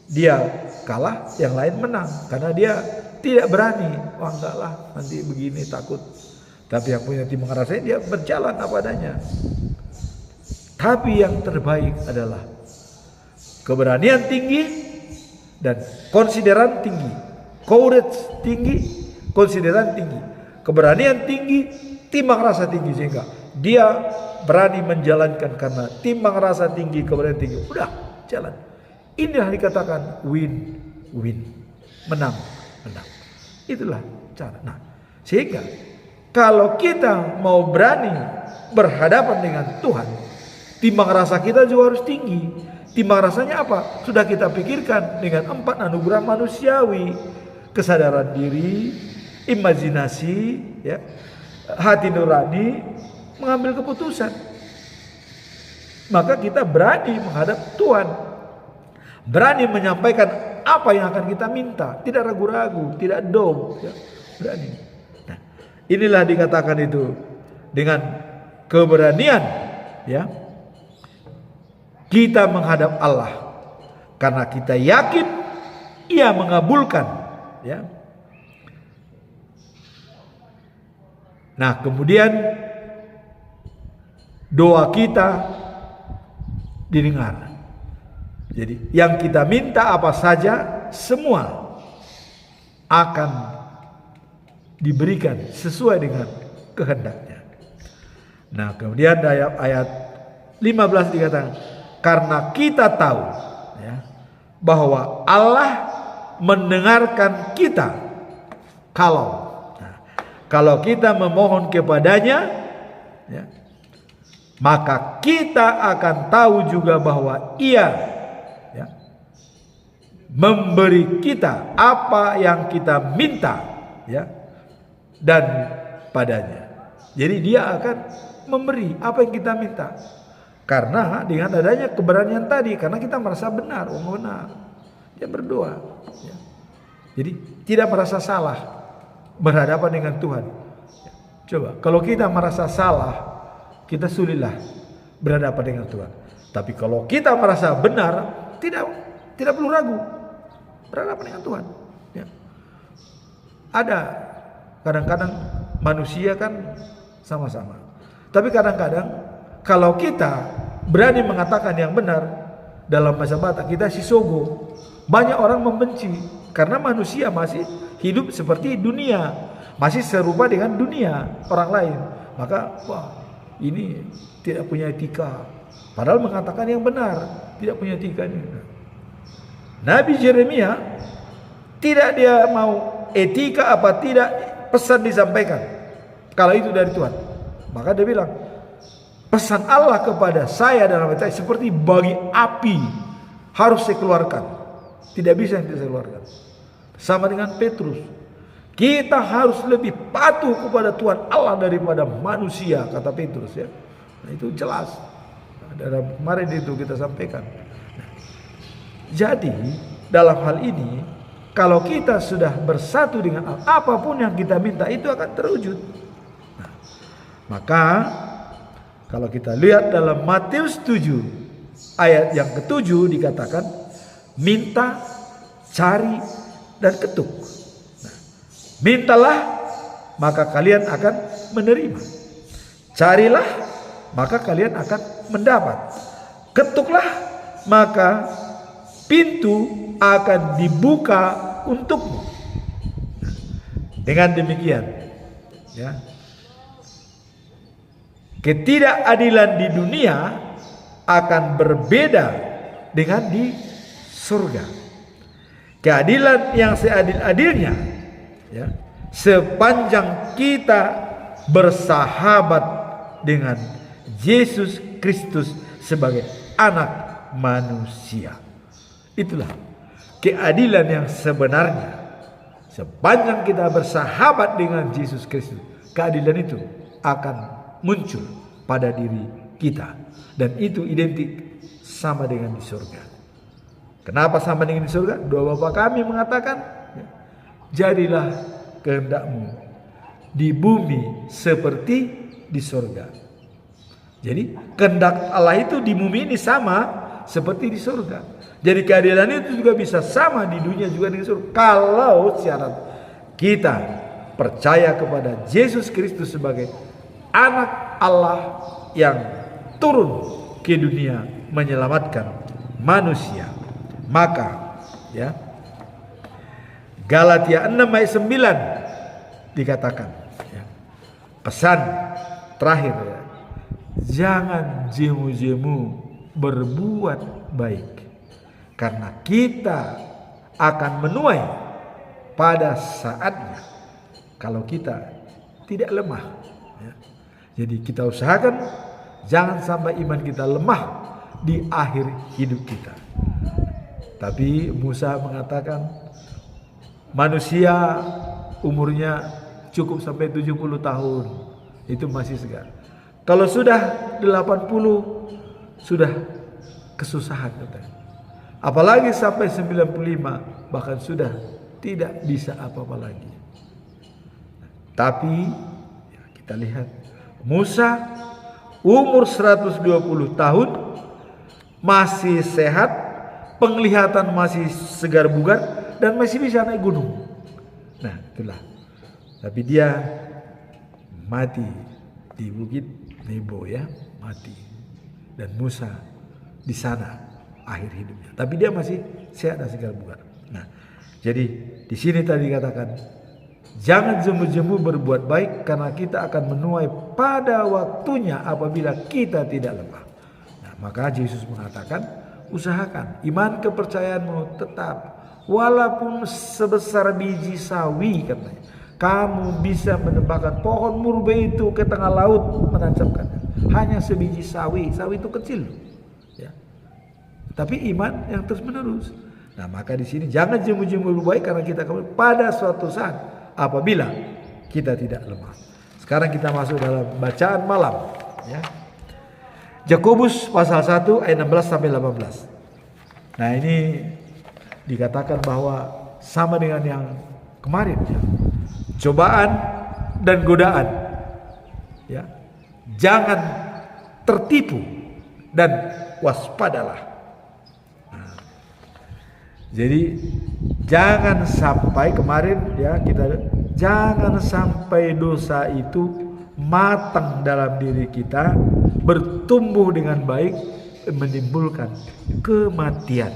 Dia kalah, yang lain menang karena dia tidak berani. Wah enggak lah, nanti begini takut. Tapi yang punya timbang rasa dia berjalan apa adanya. Tapi yang terbaik adalah keberanian tinggi dan konsideran tinggi. Courage tinggi, konsideran tinggi. Keberanian tinggi, timbang rasa tinggi, sehingga dia berani menjalankan karena timbang rasa tinggi, keberanian tinggi. Udah, jalan. Inilah dikatakan win-win. Menang. Itulah cara. Nah, sehingga kalau kita mau berani berhadapan dengan Tuhan, timbang rasa kita juga harus tinggi. Timbang rasanya apa? Sudah kita pikirkan dengan 4 anugerah manusiawi. Kesadaran diri, imajinasi, ya, hati nurani, mengambil keputusan. Maka kita berani menghadap Tuhan, berani menyampaikan apa yang akan kita minta, tidak ragu-ragu, tidak dom, ya, berani. Nah, inilah dikatakan itu dengan keberanian, ya, kita menghadap Allah karena kita yakin Ia mengabulkan, ya. Nah, kemudian doa kita didengar. Jadi yang kita minta apa saja semua akan diberikan sesuai dengan kehendaknya. Nah, kemudian ayat 15 dikatakan karena kita tahu, ya, bahwa Allah mendengarkan kita kalau kita memohon kepadanya, ya, maka kita akan tahu juga bahwa Ia, ya, memberi kita apa yang kita minta, ya, dan padanya. Jadi Dia akan memberi apa yang kita minta. Karena dengan adanya keberanian tadi, karena kita merasa benar, dia berdoa, ya. Jadi tidak merasa salah berhadapan dengan Tuhan. Coba kalau kita merasa salah, kita sulitlah berhadapan dengan Tuhan. Tapi kalau kita merasa benar, tidak perlu ragu berhadapan dengan Tuhan, ya. Ada kadang-kadang manusia kan sama-sama, tapi kadang-kadang kalau kita berani mengatakan yang benar, dalam bahasa Batak kita sisogo, banyak orang membenci karena manusia masih hidup seperti dunia, masih serupa dengan dunia orang lain. Maka ini tidak punya etika, padahal mengatakan yang benar, tidak punya etika. Nabi Yeremia tidak dia mau etika apa tidak pesan disampaikan kalau itu dari Tuhan. Maka dia bilang, pesan Allah kepada saya dalam ayat seperti bagi api harus saya keluarkan, tidak bisa yang saya keluarkan. Sama dengan Petrus, kita harus lebih patuh kepada Tuhan Allah daripada manusia, kata Petrus, ya. Nah, itu jelas. Dalam kemarin itu kita sampaikan. Jadi dalam hal ini, kalau kita sudah bersatu dengan Allah, apapun yang kita minta itu akan terwujud. Nah, maka kalau kita lihat dalam Matius 7 ayat yang ke-7 dikatakan, minta, cari, dan ketuk. Nah, mintalah maka kalian akan menerima. Carilah maka kalian akan mendapat. Ketuklah maka pintu akan dibuka untukmu. Dengan demikian, ya, ketidakadilan di dunia akan berbeda dengan di surga. Keadilan yang seadil-adilnya, ya, sepanjang kita bersahabat dengan Yesus Kristus sebagai anak manusia. Itulah keadilan yang sebenarnya. Sepanjang kita bersahabat dengan Yesus Kristus, keadilan itu akan muncul pada diri kita, dan itu identik sama dengan di surga. Kenapa sama dengan di surga? Doa Bapa kami mengatakan, jadilah kehendakmu di bumi seperti di surga. Jadi kehendak Allah itu di bumi ini sama seperti di surga. Jadi keadilan itu juga bisa sama di dunia juga dengan surga, kalau syarat kita percaya kepada Yesus Kristus sebagai anak Allah yang turun ke dunia menyelamatkan manusia. Maka, ya, Galatia 6 ayat 9 dikatakan, ya, pesan terakhir, ya, jangan jemu-jemu berbuat baik, karena kita akan menuai pada saatnya kalau kita tidak lemah, ya. Jadi kita usahakan jangan sampai iman kita lemah di akhir hidup kita. Tapi Musa mengatakan manusia umurnya cukup sampai 70 tahun, itu masih segar. Kalau sudah 80 sudah kesusahan katanya. Apalagi sampai 95 bahkan sudah tidak bisa apa-apa lagi. Tapi ya, kita lihat Musa umur 120 tahun masih sehat, penglihatan masih segar bugar, dan masih bisa naik gunung. Nah, itulah. Tapi dia mati di Bukit Nebo, ya, mati. Dan Musa di sana akhir hidupnya. Tapi dia masih sehat dan segar bugar. Nah, jadi di sini tadi dikatakan, jangan jemu-jemu berbuat baik, karena kita akan menuai pada waktunya apabila kita tidak lemah. Nah, maka Yesus mengatakan, usahakan iman kepercayaanmu tetap walaupun sebesar biji sawi katanya. Kamu bisa menebakkan pohon murbe itu ke tengah laut menancapkannya. Hanya sebiji sawi itu kecil. Ya. Tapi iman yang terus menerus. Nah, maka di sini jangan jemu-jemu baik karena kita kembali pada suatu saat apabila kita tidak lemah. Sekarang kita masuk dalam bacaan malam, ya. Yakobus pasal 1 ayat 16 sampai 18. Nah, ini dikatakan bahwa sama dengan yang kemarin, ya. Cobaan dan godaan, ya. Jangan tertipu dan waspadalah. Jadi jangan sampai kemarin ya jangan sampai dosa itu matang dalam diri kita, bertumbuh dengan baik, menimbulkan kematian.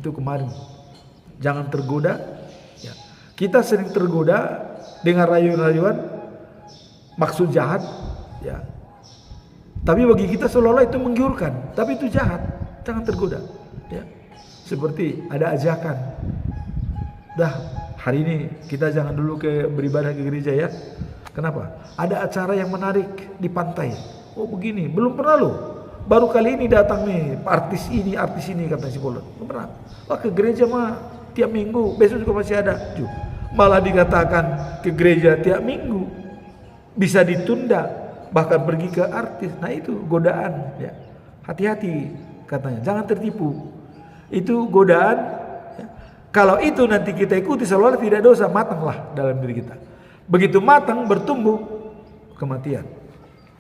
Itu kemarin. Jangan tergoda. Ya. Kita sering tergoda dengan rayuan-rayuan maksud jahat, ya. Tapi bagi kita seolah-olah itu menggiurkan, tapi itu jahat. Jangan tergoda, ya. Seperti ada ajakan, dah hari ini kita jangan dulu beribadah ke gereja ya. Kenapa? Ada acara yang menarik di pantai. Oh begini, belum pernah loh. Baru kali ini datang nih artis ini kata si Bolon. Belum pernah. Wah ke gereja mah tiap minggu, besok juga masih ada. Malah dikatakan ke gereja tiap minggu, bisa ditunda, bahkan pergi ke artis. Nah itu godaan ya. Hati-hati katanya, jangan tertipu. Itu godaan ya. Kalau itu nanti kita ikuti seolah tidak dosa, matanglah dalam diri kita. Begitu matang bertumbuh kematian.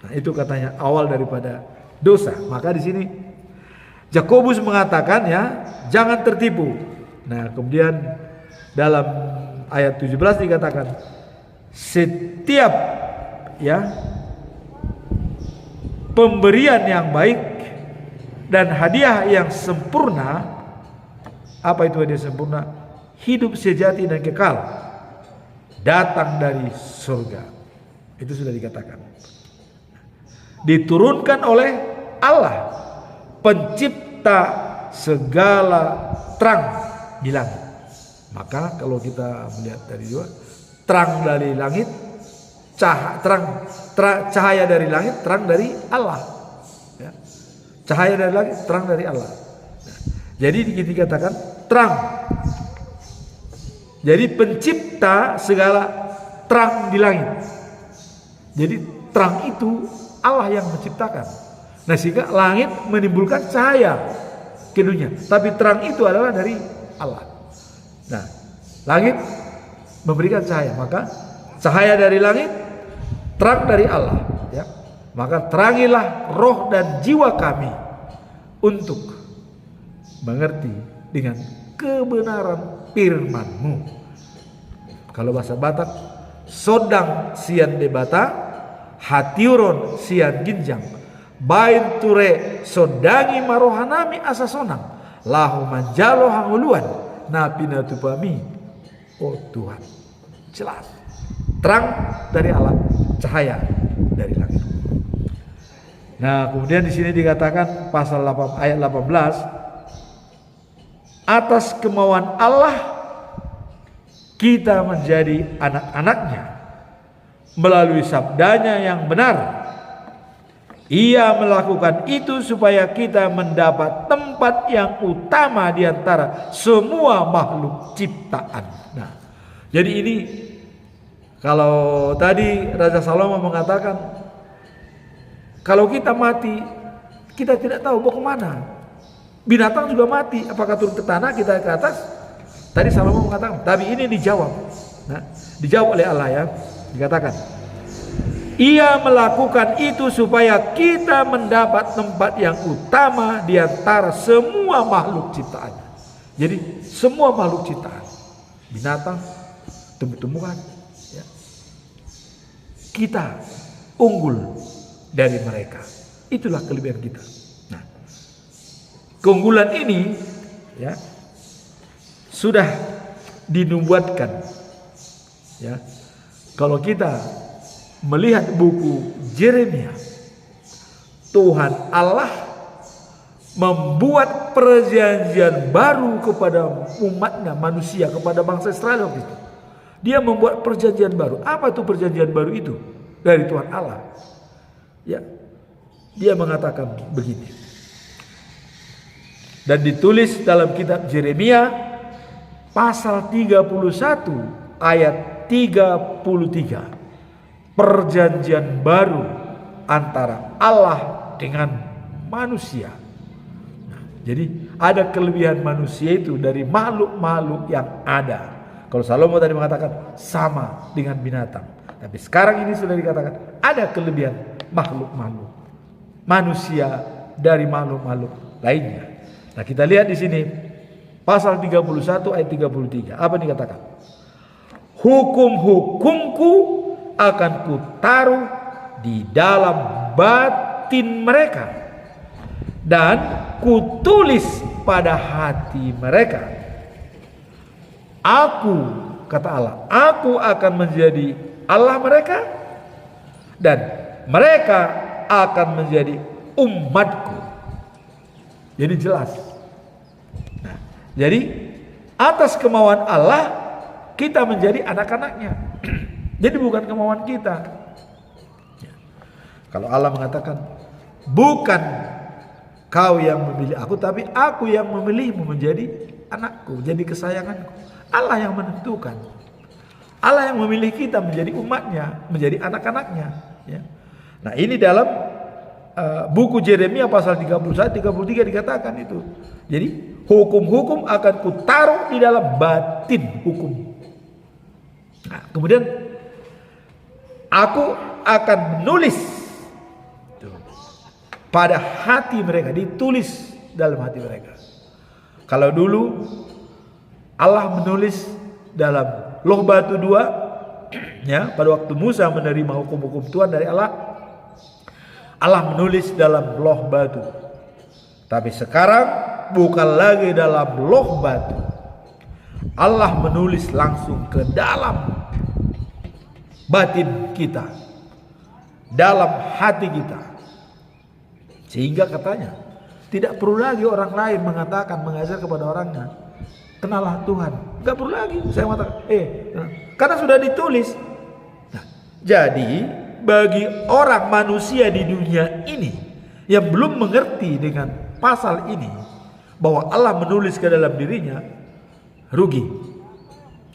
Nah itu katanya awal daripada dosa. Maka di sini Yakobus mengatakan ya jangan tertipu. Nah kemudian dalam ayat 17 dikatakan setiap ya pemberian yang baik dan hadiah yang sempurna. Apa itu hadiah sempurna? Hidup sejati dan kekal datang dari surga. Itu sudah dikatakan. Diturunkan oleh Allah, pencipta segala terang di langit. Maka kalau kita melihat dari dua, terang dari langit, cahaya dari langit, terang dari Allah. Ya. Cahaya dari langit, terang dari Allah. Jadi dikatakan terang. Jadi pencipta segala terang di langit. Jadi terang itu Allah yang menciptakan. Nah sehingga langit menimbulkan cahaya ke dunia. Tapi terang itu adalah dari Allah. Nah langit memberikan cahaya. Maka cahaya dari langit, terang dari Allah. Ya. Maka terangilah roh dan jiwa kami untuk mengerti dengan kebenaran firman-Mu. Kalau bahasa Batak, sodang sian debata, hatiuron sian ginjang, bain ture sodangi marohanami asa sonang, lahu manjalo hanguluan, napi natupami. Oh Tuhan, jelas, terang dari Allah, cahaya dari langit. Nah kemudian di sini dikatakan pasal 8 ayat 18. Atas kemauan Allah kita menjadi anak-anaknya melalui sabdanya yang benar. Ia melakukan itu supaya kita mendapat tempat yang utama di antara semua makhluk ciptaan. Nah, jadi ini kalau tadi Raja Salomo mengatakan kalau kita mati kita tidak tahu mau kemana. Binatang juga mati, apakah turun ke tanah, kita ke atas? Tadi Salomo mengatakan, tapi ini dijawab. Nah, dijawab oleh Allah ya. Dikatakan, ia melakukan itu supaya kita mendapat tempat yang utama di antara semua makhluk ciptaan. Jadi semua makhluk ciptaan, binatang, tumbuh-tumbuhan, ya. Kita unggul dari mereka. Itulah kelebihan kita. Keunggulan ini ya sudah dinubuatkan ya. Kalau kita melihat buku Yeremia, Tuhan Allah membuat perjanjian baru kepada umatnya, manusia, kepada bangsa Israel waktu itu. Dia membuat perjanjian baru. Apa itu perjanjian baru itu? Dari Tuhan Allah. Ya. Dia mengatakan begini. Dan ditulis dalam kitab Yeremia pasal 31 ayat 33. Perjanjian baru antara Allah dengan manusia. Jadi ada kelebihan manusia itu dari makhluk-makhluk yang ada. Kalau Salomo tadi mengatakan sama dengan binatang. Tapi sekarang ini sudah dikatakan ada kelebihan makhluk-makhluk. Manusia dari makhluk-makhluk lainnya. Nah kita lihat di sini. Pasal 31 ayat 33. Apa dikatakan? Hukum-hukumku akan kutaruh di dalam batin mereka. Dan kutulis pada hati mereka. Aku, kata Allah, aku akan menjadi Allah mereka. Dan mereka akan menjadi umatku. Jadi jelas. Nah, jadi atas kemauan Allah kita menjadi anak-anaknya. Jadi bukan kemauan kita. Kalau Allah mengatakan bukan kau yang memilih aku, tapi aku yang memilihmu menjadi anakku, jadi kesayanganku. Allah yang menentukan. Allah yang memilih kita menjadi umatnya, menjadi anak-anaknya. Ya. Nah ini dalam buku Yeremia pasal 31, 33 dikatakan itu. Jadi hukum-hukum akan kutaruh di dalam batin hukum. Nah, kemudian aku akan menulis pada hati mereka, ditulis dalam hati mereka. Kalau dulu Allah menulis dalam loh batu 2, ya, pada waktu Musa menerima hukum-hukum Tuhan dari Allah, Allah menulis dalam loh batu. Tapi sekarang bukan lagi dalam loh batu. Allah menulis langsung ke dalam batin kita, dalam hati kita. Sehingga katanya tidak perlu lagi orang lain mengatakan, mengajar kepada orangnya, kenalah Tuhan. Gak perlu lagi saya mengatakan karena sudah ditulis. Nah, jadi bagi orang manusia di dunia ini yang belum mengerti dengan pasal ini, bahwa Allah menulis ke dalam dirinya, rugi.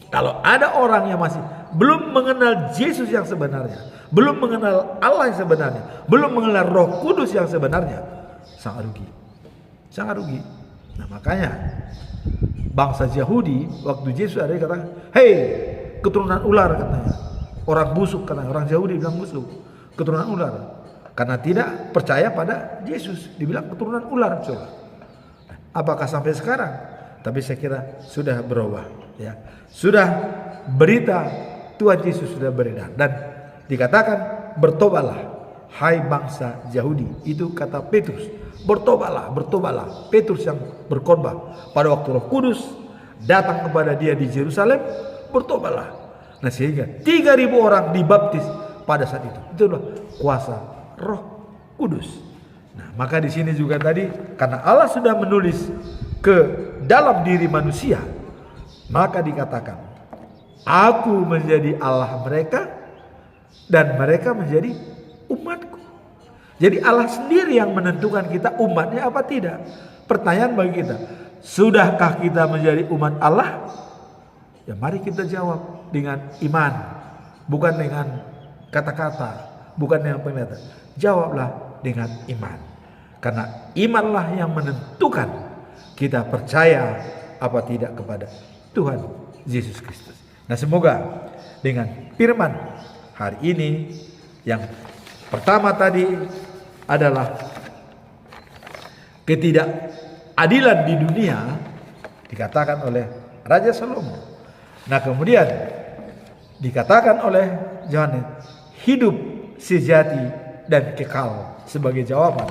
Kalau ada orang yang masih belum mengenal Yesus yang sebenarnya, belum mengenal Allah yang sebenarnya, belum mengenal Roh Kudus yang sebenarnya, sangat rugi. Sangat rugi. Nah makanya bangsa Yahudi waktu Yesus ada katakan, hei keturunan ular, katanya. Orang busuk, katanya. Orang Yahudi bilang busuk, keturunan ular. Karena tidak percaya pada Yesus, dibilang keturunan ular. Coba. Apakah sampai sekarang? Tapi saya kira sudah berubah. Ya. Sudah berita Tuhan Yesus sudah beredar. Dan dikatakan bertobatlah hai bangsa Yahudi. Itu kata Petrus. Bertobatlah, bertobatlah. Petrus yang berkhotbah pada waktu Roh Kudus datang kepada dia di Yerusalem, bertobatlah. Nah sehingga 3.000 orang dibaptis pada saat itu. Itulah kuasa Roh Kudus. Nah maka di sini juga tadi karena Allah sudah menulis ke dalam diri manusia, maka dikatakan aku menjadi Allah mereka dan mereka menjadi umatku. Jadi Allah sendiri yang menentukan kita umatnya apa tidak. Pertanyaan bagi kita, sudahkah kita menjadi umat Allah? Ya mari kita jawab dengan iman, bukan dengan kata-kata, bukan dengan penglihatan. Jawablah dengan iman. Karena imanlah yang menentukan kita percaya apa tidak kepada Tuhan Yesus Kristus. Nah semoga dengan firman hari ini yang pertama tadi adalah ketidakadilan di dunia dikatakan oleh Raja Salomo. Nah kemudian dikatakan oleh Yohanes hidup sejati dan kekal sebagai jawaban.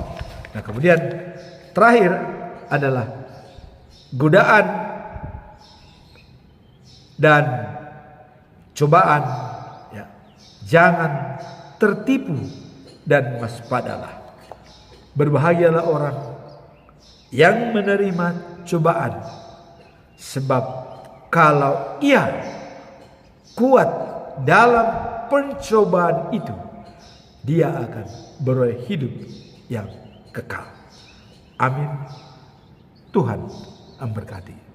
Nah kemudian terakhir adalah godaan dan cobaan, ya. Jangan tertipu dan waspadalah. Berbahagialah orang yang menerima cobaan, sebab kalau ia kuat dalam pencobaan itu, dia akan beroleh hidup yang kekal. Amin. Tuhan memberkati.